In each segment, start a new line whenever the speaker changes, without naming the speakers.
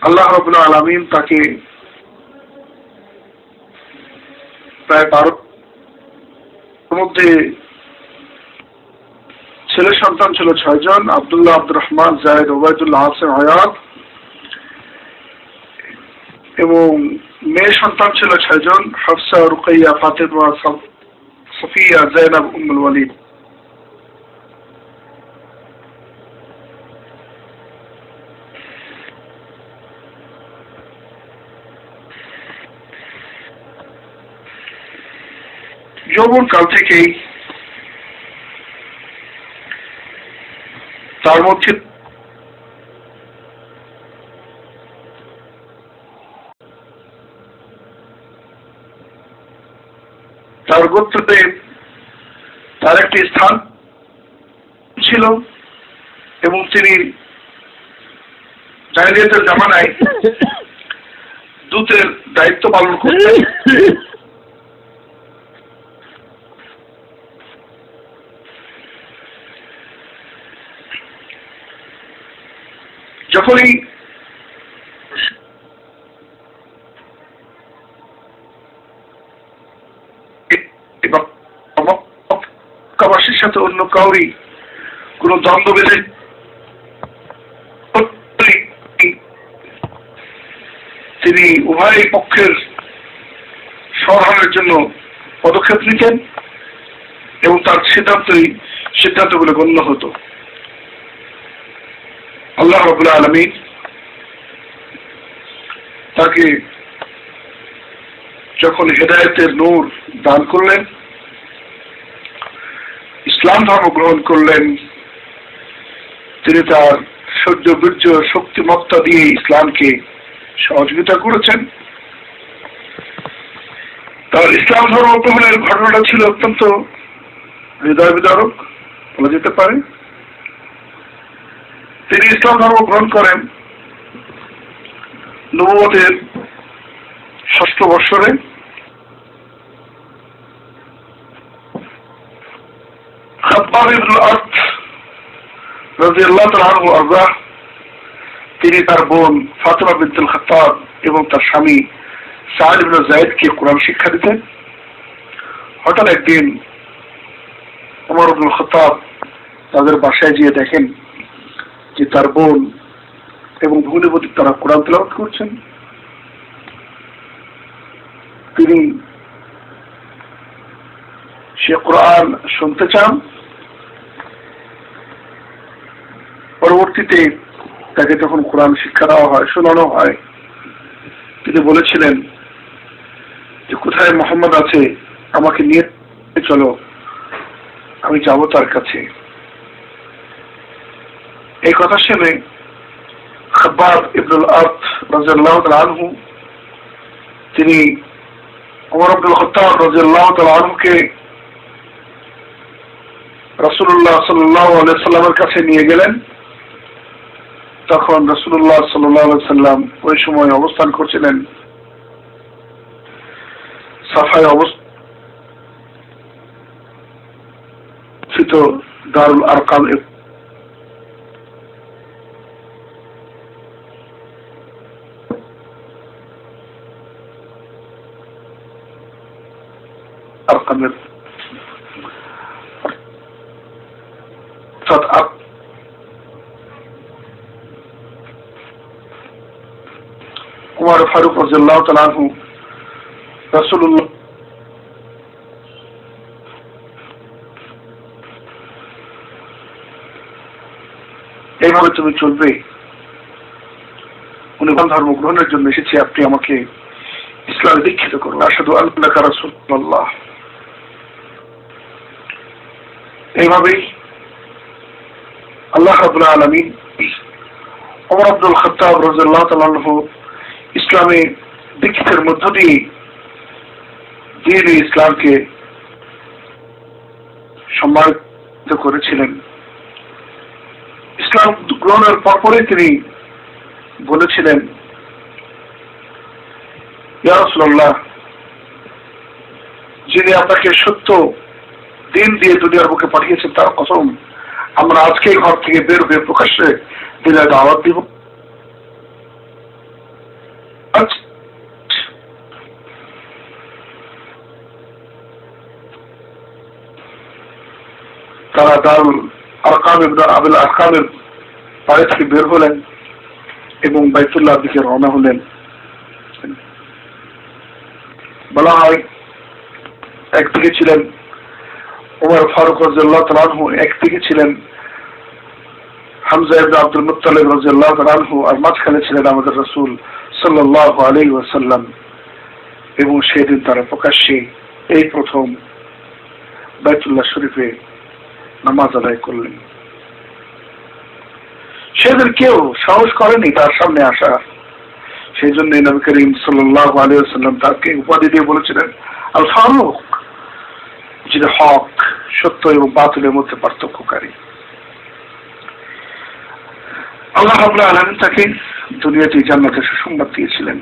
আল্লাহ রাব্বুল আলামিন তাকে প্রায় 12 মধ্যে ছেলে সন্তান ছিল 6 জন, আব্দুল্লাহ, আব্দুর রহমান, জায়েদ, ওবায়দুল্লাহ, হাসান, হায়াত, এবং মেয়ে সন্তান ছিল 6 জন, হাফসা, রুকাইয়া, ফাতেমা, সাফিয়া, জাইনাব, উম্মুল ওয়ালিদ। যৌবন কাল থেকেই তার মধ্যে তার গোত্রতে তার একটি স্থান ছিল এবং তিনি জাহেলিয়াতের জামানায় দূতের দায়িত্ব পালন করতেন। যখনই মক্কাবাসীর সাথে অন্য কাউরি কোন দ্বন্দ্ব বেঁধে তিনি উভয় পক্ষের সমাধানের জন্য পদক্ষেপ নিতেন এবং তার সিদ্ধান্তগুলো গণ্য হতো। আল্লাহ রাব্বুল আলামিন তাকে যখন হেদায়েতের নূর দান করলেন, ইসলাম ধর্ম গ্রহণ করলেন, তিনি তার সহ্য, বীর্য, শক্তিমত্তা দিয়ে ইসলামকে সহযোগিতা করেছেন। তার ইসলাম ধর্ম গ্রহণের ঘটনাটা ছিল অত্যন্ত হৃদয় বিদারক বলা যেতে পারে। তিনি ইসলাম ধর্ম গ্রহণ করেন নবুয়তের 6ষ্ঠ বৎসরে। খাব্বাব ইবনুল আরত রাদিয়াল্লাহু তাআলা আনহু আরদা, তিনি তার বোন ফাতিমা বিনতুল খাত্তাব এবং তার স্বামী সাদ ইবনে যায়েদকে কোরআন শিক্ষা দিতেন। হঠাৎ একদিন ওমর ইবনুল খাত্তাব তাদের বাসায় গিয়ে দেখেন যে তার বোন এবং ভগ্নিপতি তারা কোরআন তেলাওয়াত করছেন। তিনি সে কোরআন শুনতে চান। পরবর্তীতে তাকে যখন কোরআন শিক্ষা দেওয়া হয়, শোনানো হয়, তিনি বলেছিলেন যে কোথায় মুহাম্মদ আছে, আমাকে নিয়ে চলো, আমি যাব তার কাছে। এই কথা শুনে খাব্বাব ইবনুল আরত রাদিয়াল্লাহু তাআলা আনহু তিনি ওমর ইবনুল খাত্তাব রাদিয়াল্লাহু তাআলা আনহুকে রাসূলুল্লাহ সাল্লাল্লাহু আলাইহি ওয়াসাল্লামের কাছে নিয়ে গেলেন। তখন রাসূলুল্লাহ সাল্লাল্লাহু আলাইহি ওয়াসাল্লাম ওই সময় অবস্থান করছিলেন সাফায় অবস্থিত দারুল আরকাম আরকামের উমর ফারুক রাদিয়াল্লাহু তাআলা আনহু রাসূলুল্লাহ এইভাবে তুমি চলবে, উনি ধর্ম গ্রহণের জন্য এসেছি, আপনি আমাকে ইসলামে দীক্ষিত করুন। আশহাদু আন্নাকা রাসূলুল্লাহ। এইভাবেই আল্লাহ রাব্বুল আলামিন ওমর ইবনুল খাত্তাব রাদিয়াল্লাহু তাআলা আনহু ইসলামে দীক্ষিতের মধ্য দিয়ে দ্বীন ইসলামকে সম্মানিত করেছিলেন। ইসলাম গ্রহণের পরপরই তিনি বলেছিলেন, ইয়া রাসূলুল্লাহ, যিনি আপনাকে সত্য দিন দিয়ে দুনিয়ার বুকে পাঠিয়েছেন তার কসম, আমরা আজকে ঘর থেকে বের হয়ে প্রকাশ্যে দিনের দাওয়াত দিব। তারা দারুল আরকাম ইবনে আবুল আরকামের বাড়ি থেকে বের হলেন এবং বাইতুল্লাহর দিকে রওনা হলেন। বলা হয় একদিকে ছিলেন ওমর ফারুক রাদিয়াল্লাহু তাআলা আনহু, একদিকে ছিলেন হামজা ইবনে আব্দুল মুত্তালিব রাদিয়াল্লাহু তাআলা আনহু, আর মাঝখানে ছিলেন আমাদের রাসূল সাল্লাল্লাহু আলাইহি ওয়াসাল্লাম। এবং সেদিন তারা প্রকাশ্যে এই প্রথম বাইতুল্লাহ শরীফে নামাজ আদায় করলেন। সেদিন কেউ সাহস করেনি তার সামনে আসা। সেই জন্য নবী করিম সাল্লাল্লাহু আলাইহি ওয়াসাল্লাম তাকে উপাধি দিয়ে বলেছিলেন আল ফারুক, যিনি হক, সত্য এবং বাতিলের মধ্যে পার্থক্যকারী। আল্লাহ রাব্বুল আলামিন তাকে দুনিয়াতে জান্নাতের সুসংবাদ দিয়েছিলেন।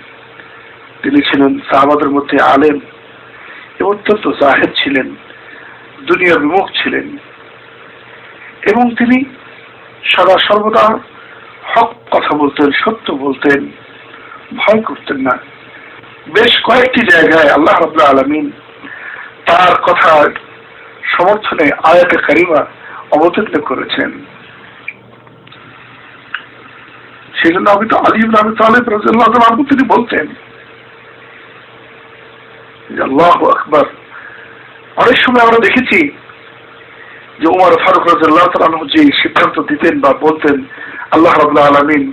তিনি ছিলেন সাহাবাদের মধ্যে আলেম এবং অত্যন্ত জাহেদ ছিলেন, দুনিয়া বিমুখ ছিলেন এবং তিনি সদা সর্বদা হক কথা বলতেন, সত্য বলতেন, ভয় করতেন না। বেশ কয়েকটি জায়গায় আল্লাহ রাব্বুল আলামিন তার কথা সমর্থনে আয়াতে কারিমা অবতীর্ণ করেছেন। সেই জন্য আলী ইবনে আবি তালিব রাদিয়াল্লাহু তাআলা আনহু তিনি বলতেন আল্লাহু আকবার। অনেক সময় আমরা দেখেছি যে ওমর ফারুক রাদিয়াল্লাহু তাআলা আনহু যে সিদ্ধান্ত দিতেন বা বলতেন, আল্লাহ রাব্বুল আলামিন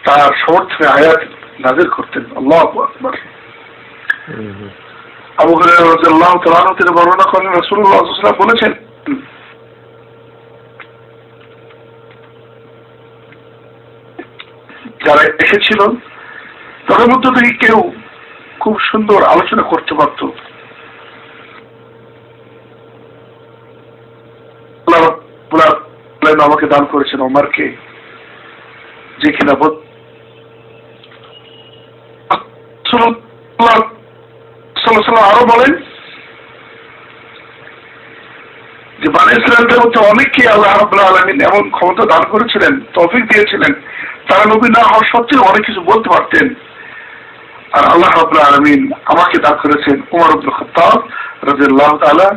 তার সমর্থনে আয়াত নাযিল করতেন। আল্লাহু আকবার। আবু হুরায়রা রাদিয়াল্লাহু তাআলা আনহু তিনি বর্ণনা করেন রাসূলুল্লাহ সাল্লাল্লাহু আলাইহি ওয়াসাল্লাম বলেছেন, যারা এসেছিল তাদের মধ্যে থেকে কেউ খুব সুন্দর আলোচনা করতে পারত। আমাকে দান করেছেন ওমরকে, যে কিনা আরো বলেন যে বানী ইসরাঈলের মধ্যে অনেককে আল্লাহ রাব্বুল আলামিন এমন ক্ষমতা দান করেছিলেন, তৌফিক দিয়েছিলেন, তারা নবী না হওয়ার সত্ত্বেও অনেক কিছু বলতে পারতেন। আর আল্লাহ রাব্বুল আলামিন আমাকে দান করেছেন ওমর ইবনে খাত্তাব রাদিয়াল্লাহু তাআলা।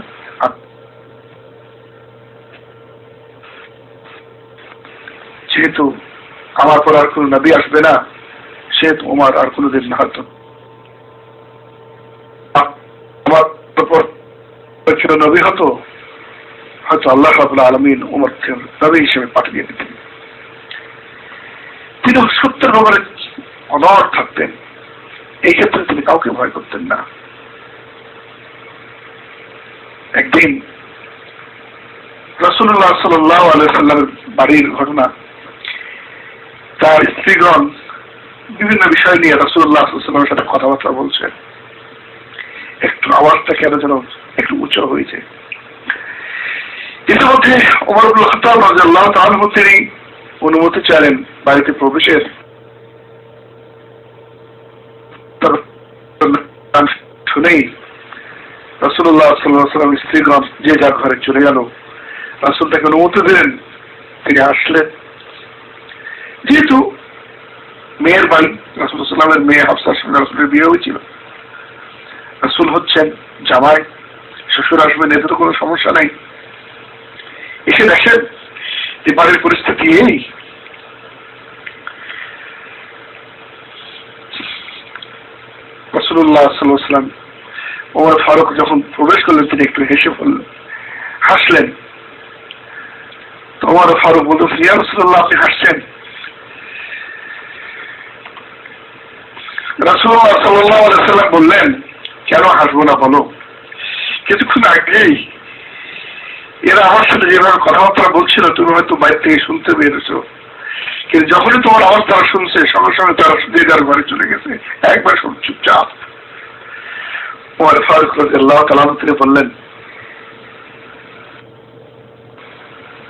যেহেতু আমার পর আর কোন নবী আসবে না, সেহেতু ওমর আর কোনদিন না হতো। আমার পর নবী হতো, হয়তো আল্লাহ রাব্বুল আলামিন ওমরকে নবী হিসেবে পাঠিয়ে দিতেন। তিনি সত্যের ব্যাপারে অনড় থাকতেন, এই ক্ষেত্রে তিনি কাউকে ভয় করতেন না। একদিন রাসূলুল্লাহ সাল্লাল্লাহু আলাইহি ওয়াসাল্লামের বাড়ির ঘটনা, তার স্ত্রীগণ বিভিন্ন বিষয় নিয়ে রাসূলুল্লাহ সাল্লাল্লাহু আলাইহি ওয়াসাল্লামের সাথে কথাবার্তা বলছে। একটু আওয়াজটা কেন যেন একটু উঁচু হয়েছে। ইতিমধ্যে ওমর ইবনে খাত্তাব রাদিয়াল্লাহু তাআলা আনহু তিনি অনুমতি চাইলেন বাড়িতে প্রবেশের। শুনেই রাসূলুল্লাহ সাল্লাল্লাহু আলাইহি ওয়াসাল্লামের স্ত্রীগণ যে যার ঘরে চলে গেল। রাসূল তাকে অনুমতি দিলেন, তিনি আসলেন। যেহেতু মেয়ের বাড়ি, রাসূল সাল্লাল্লাহু আলাইহি ওয়াসাল্লামের মেয়ে হাফসার সঙ্গে রাসূলের বিয়ে হয়েছিল, রাসূল হচ্ছেন জামাই, শ্বশুর আসবেন, এতে তো কোনো সমস্যা নাই। এসে দেখেন যে বাড়ির পরিস্থিতি এই। রাসূলুল্লাহ সাল্লাল্লাহু আলাইহি ওয়াসাল্লাম ওমর ফারুক যখন প্রবেশ করলেন, তিনি একটু হেসে হাসলেন। তো ওমর ফারুক বললেন, ইয়া রাসূলুল্লাহ, আপনি হাসছেন? রাসূলুল্লাহ সাল্লাল্লাহু আলাইহি ওয়াসাল্লাম বললেন, কেন হাসবো না বলো? কিছুক্ষণ আগেই এরা আমার সাথে যেভাবে কথাবার্তা বলছিল, তুমি হয়তো বাইরে থেকে শুনতে পেরেছো, কিন্তু যখনই তোমার আওয়াজ তারা শুনছে, সঙ্গে সঙ্গে তারা যে যার ঘরে চলে গেছে, একবার শুন চুপচাপ। ওমর ফারুক রাদিয়াল্লাহু তাআলা আনহু তিনি বললেন,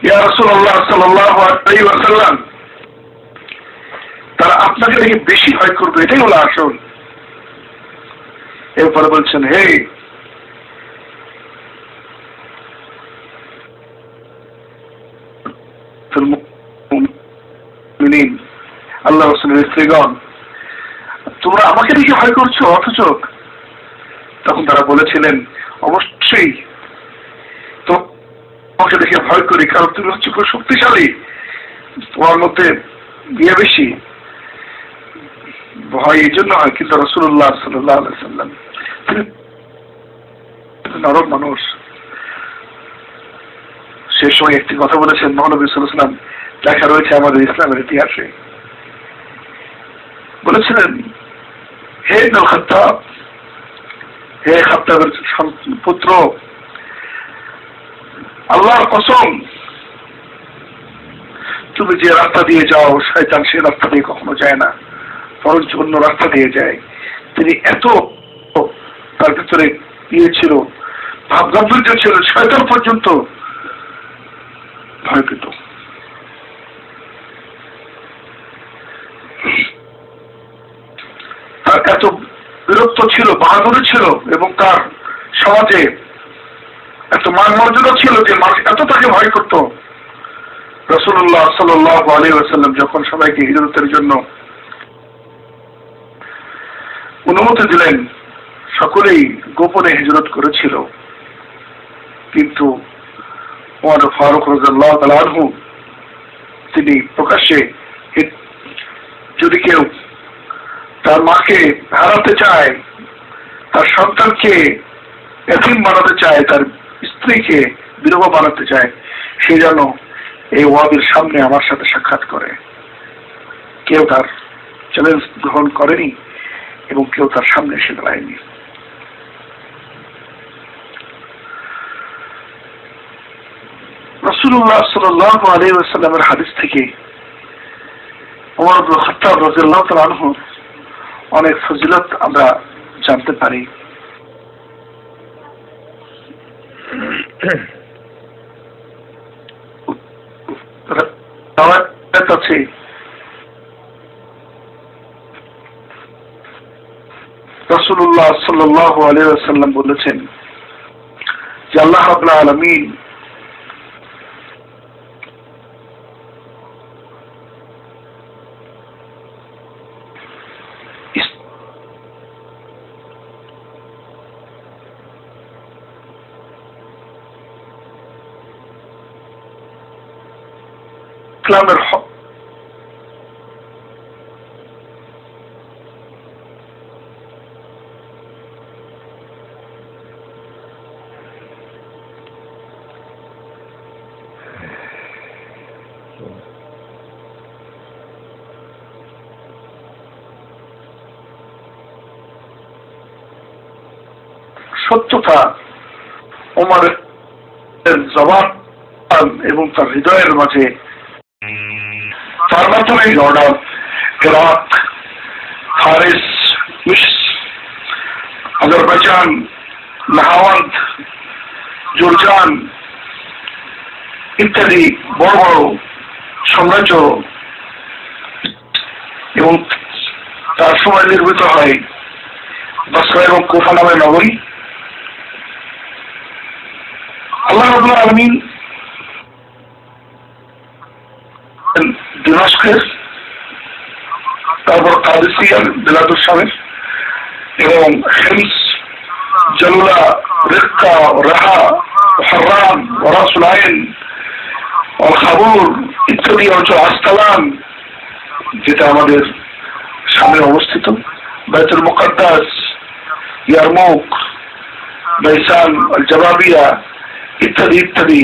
ইয়া রাসূলুল্লাহ সাল্লাল্লাহু আলাইহি ওয়াসাল্লাম, তারা আপনাকে দেখে বেশি ভয় করবে, এটাই হলো আসল। এরপরে বলছেন, হে আল্লাহ রাসূলের স্ত্রীগণ, তোমরা আমাকে দেখে ভয় করছো, অথচ তখন তারা বলেছিলেন, অবশ্যই তোমাকে দেখে ভয় করি, কারণ তুমি হচ্ছে খুব শক্তিশালী, তোমার মধ্যে বিয়ে বেশি। ভয় এই জন্য হয়, কিন্তু রাসূলুল্লাহ সাল্লাল্লাহু আলাইহি ওয়াসাল্লাম তিনি নরম মানুষ। সে সময় একটি কথা বলেছেন মহানবী সাল্লাল্লাহু আলাইহি ওয়াসাল্লাম, লেখা রয়েছে আমাদের ইসলামের ইতিহাসে, বলেছিলেন, হে ইবনে খাত্তাব, হে খাত্তাবের পুত্র, আল্লাহর কসম, তুমি যে রাস্তা দিয়ে যাও শয়তান সে রাস্তা দিয়ে কখনো যায় না, বরঞ্চ অন্য রাস্তা দিয়ে যায়। তিনি এত তার ভিতরে ইয়ে ছিল, ভাব গাম্ভীর্য ছিল, শয়তান পর্যন্ত ভয় পেত। তার এত বীরত্ব ছিল, বাহাদুরি ছিল, এবং তার সমাজে এত মান মর্যাদা ছিল যে মানুষ এত তাকে ভয় করত। রাসূলুল্লাহ সাল্লাল্লাহু আলাইহি ওয়াসাল্লাম যখন সবাইকে হিজরতের জন্য অনুমতি দিলেন, সকলেই গোপনে হিজরত করেছিল, কিন্তু ওমর ফারুক রাদিয়াল্লাহু তাআলা আনহু তিনি প্রকাশ্যে, যদি কেউ তার মাকে হারাতে চায়, তার সন্তানকে এতিম বানাতে চায়, তার স্ত্রীকে বিধবা বানাতে চায়, সে যেন এই ওয়াদের সামনে আমার সাথে সাক্ষাৎ করে। কেউ তার চ্যালেঞ্জ গ্রহণ করেনি এবং কেউ তার সামনে এসে দাঁড়ায়নি। রাসূলুল্লাহ সাল্লাল্লাহু আলাইহি ওয়াসাল্লামের হাদিস থেকে ওমর ইবনে খাত্তাব রাদিয়াল্লাহু তাআলা আনহু অনেক ফজিলত আমরা জানতে পারি। আছে রাসূলুল্লাহ সাল্লাল্লাহু আলাইহি ওয়াসাল্লাম বলেছেন যে আল্লাহ রাব্বুল আলামিন ইসলামের সত্যতা ওমরের জবান এবং তার হৃদয়ের মাঝে, তার মাধ্যমে জর্ডান, ইরাক, ফারিস, মিশর, আজারবাইজান, নাহাওয়ান্দ, জর্দান ইত্যাদি বড় বড় সাম্রাজ্য এবং তার সময় নির্মিত হয় বসরা এবং কুফা নামের নগরী। আল্লাহ রাব্বুল আলামিন দিমাশকের, তারপর কাদিসিয়ার বিলাদুস শামের এবং হিমস, জালুলা, রিক্কা, রাহা, হাররান, রাসুল আইন, খাবুর ইত্যাদি অঞ্চল, আস্তালান যেটা আমাদের সামনে অবস্থিত, বাইতুল মুকাদ্দাস, ইয়ারমুক, বাইসান, জাবাবিয়া ইত্যাদি ইত্যাদি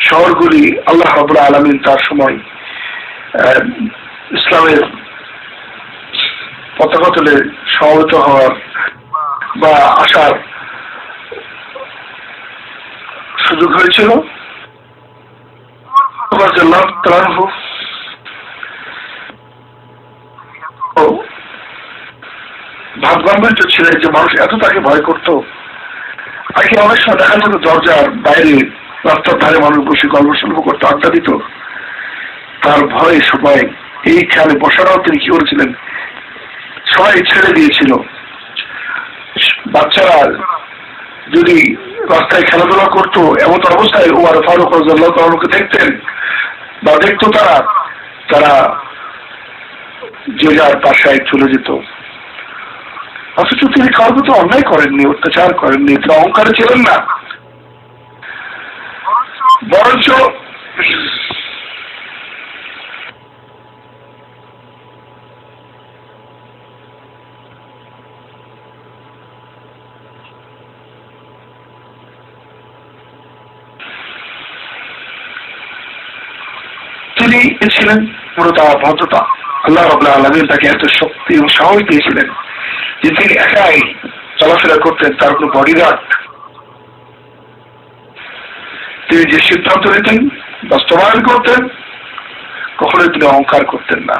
শহরগুলি আল্লাহ রাব্বুল আলামিন তার সময় ইসলামের পতাকা তুলে সমবেত হওয়ার বা আসার সুযোগ হয়েছিল। ভাবগাম্ভীর্য ছিলেন যে মানুষ এত তাকে ভয় করত। আগে অনেক সময় দেখা যেত দরজার বাইরে রাস্তার ধারে মানুষ বসে গল্প সল্প করতো, আড্ডা দিত। তার ভয়ে সবাই এই খেয়ালে বসানো তিনি কি করেছিলেন, সবাই ছেড়ে দিয়েছিল। বাচ্চারা যদি রাস্তায় খেলাধুলা করতো, এমন অবস্থায় ওমর ফারুক রাদিয়াল্লাহু তাআলা আনহুকে দেখতেন বা দেখতো তারা, তারা যে যার বাসায় চলে যেত। অথচ তিনি কারোর প্রতি অন্যায় করেননি, অত্যাচার করেননি, তিনি অহংকারে ছিলেন না। বরঞ্চ তিনি ছিলেন পুরোটা ভদ্রতা। আল্লাহ রাব্বুল আলামিন তাকে এত শক্তি এবং সাহস দিয়েছিলেন যে তিনি একাই চলাফেরা করতেন, তার কোনো বডিগার্ড। তিনি যে সিদ্ধান্ত নিতেন বাস্তবায়ন করতেন, কখনোই তিনি অহংকার করতেন না।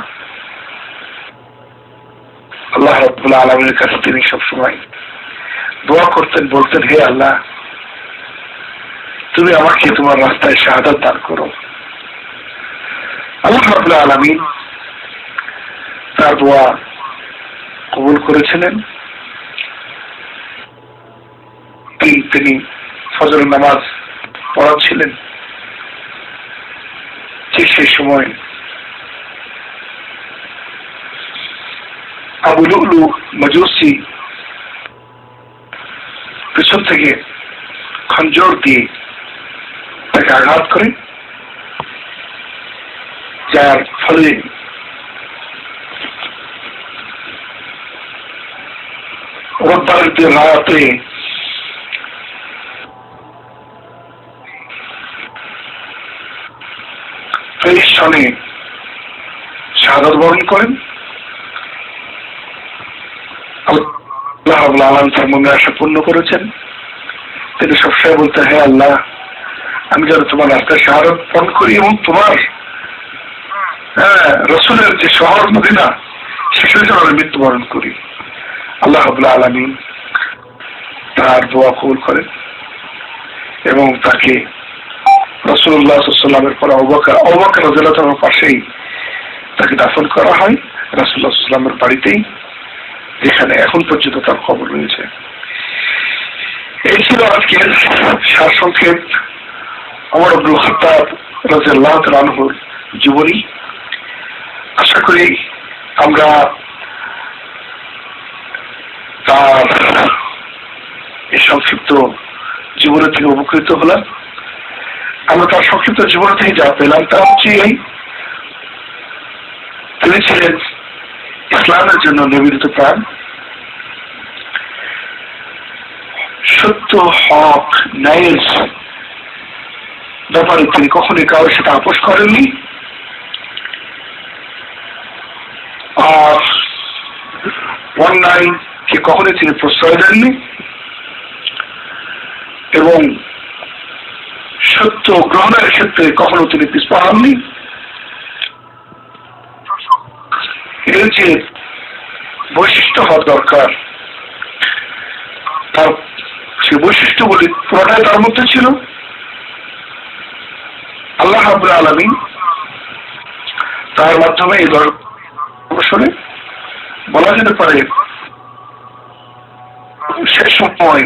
আল্লাহ রাব্বুল আলামিনের কাছে তিনি সবসময় দোয়া করতেন, বলতেন, হে আল্লাহ, তুমি আমাকে তোমার রাস্তায় শাহাদাত দান করো। আল্লাহ রাব্বুল আলামিন তার দোয়া কবুল করেছিলেন। তিনি ফজরের নামাজ পড়াচ্ছিলেন, ঠিক সেই সময় আবু লুলু মাজুসি পিছন থেকে খঞ্জর দিয়ে তাকে আঘাত করে, যার ফলে রোববারের দিন রাতে সনে শাহাদাত বরণ করেন। আল্লাহ রাব্বুল আলামিন তার মনে আশা পূর্ণ করেছেন। তিনি সবসময় বলতেন, হে আল্লাহ, আমি যেন তোমার রাস্তায় শাহাদাত বরণ করি এবং তোমার রাসূলের যে শহর মদিনা সেখানে যেন আমি মৃত্যুবরণ করি। আল্লাহ রাব্বুল আলামিন তার দোয়া কবুল করেন এবং তাকে রাসূলুল্লাহ সাল্লাল্লাহু আলাইহি ওয়াসাল্লামের পর আবু বকর রাদিয়াল্লাহু তাআলার পাশেই তাকে দাফন করা হয়, রাসূলুল্লাহ সাল্লাল্লাহু আলাইহি ওয়াসাল্লামের বাড়িতেই, যেখানে এখন পর্যন্ত তার কবর রয়েছে। এই ছিল আজকের সারসংক্ষেপ ওমর ইবনুল খাত্তাব রাদিয়াল্লাহু তাআলা আনহুর জীবনী। আশা করি আমরা তার এই সংক্ষিপ্ত জীবনের থেকে উপকৃত হলাম। আমরা তার সংক্ষিপ্ত জীবন থেকে যা পেলাম তা হচ্ছে তিনি ছিলেন ইসলামের জন্য নিবেদিত প্রাণ, সত্য, হক, ন্যায়ের ব্যাপারে তিনি কখনই কারোর সাথে আপোষ করেননি, আর অন্যায়কে কখনই তিনি প্রশ্রয় দেননি, এবং সত্য গ্রহণের ক্ষেত্রে কখনো তিনি পিছপা হননি। এর যে বৈশিষ্ট্য হওয়া দরকার, তার সেই বৈশিষ্ট্যগুলি পুরোটাই তার মধ্যে ছিল। আল্লাহ রাব্বুল আলামিন তার মাধ্যমে এই দর্শনে বলা যেতে পারে শেষ সময়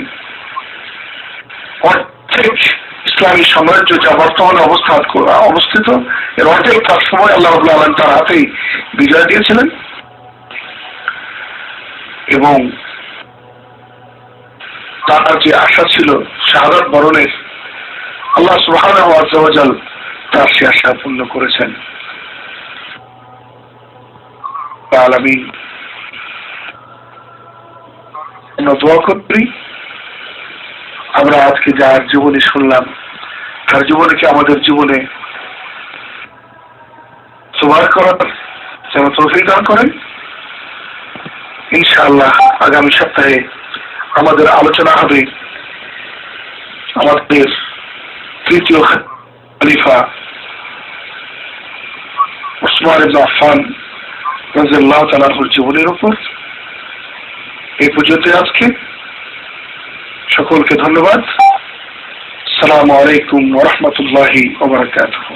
অর্ধেক ইসলামী সাম্রাজ্য যা বর্তমানে অবস্থিত, এর অর্ধেক তার সময় আল্লাহ রাব্বুল আলামিন তার হাতেই বিজয় দিয়েছিলেন, এবং তার যে আশা ছিল শাহাদাত বরণের, আল্লাহ সুবহানাহু ওয়া তাআলা তার সে আশা পূর্ণ করেছেন। আলামিন আমরা দোয়া করি, আমরা আজকে যার জীবনী শুনলাম তার জীবনীকে আমাদের জীবনে সুবার করার যেন তৌফিক দান করেন। ইনশাআল্লাহ আগামী সপ্তাহে আমাদের আলোচনা হবে আমাদের তৃতীয় খলিফা উসমান ইবনে আফফান রাদিয়াল্লাহু তাআলা আনহুর জীবনের উপর। এই পর্যন্ত আজকে সকলকে ধন্যবাদ। আসসালামু আলাইকুম ওয়া রাহমাতুল্লাহি ওয়া বারাকাতুহু।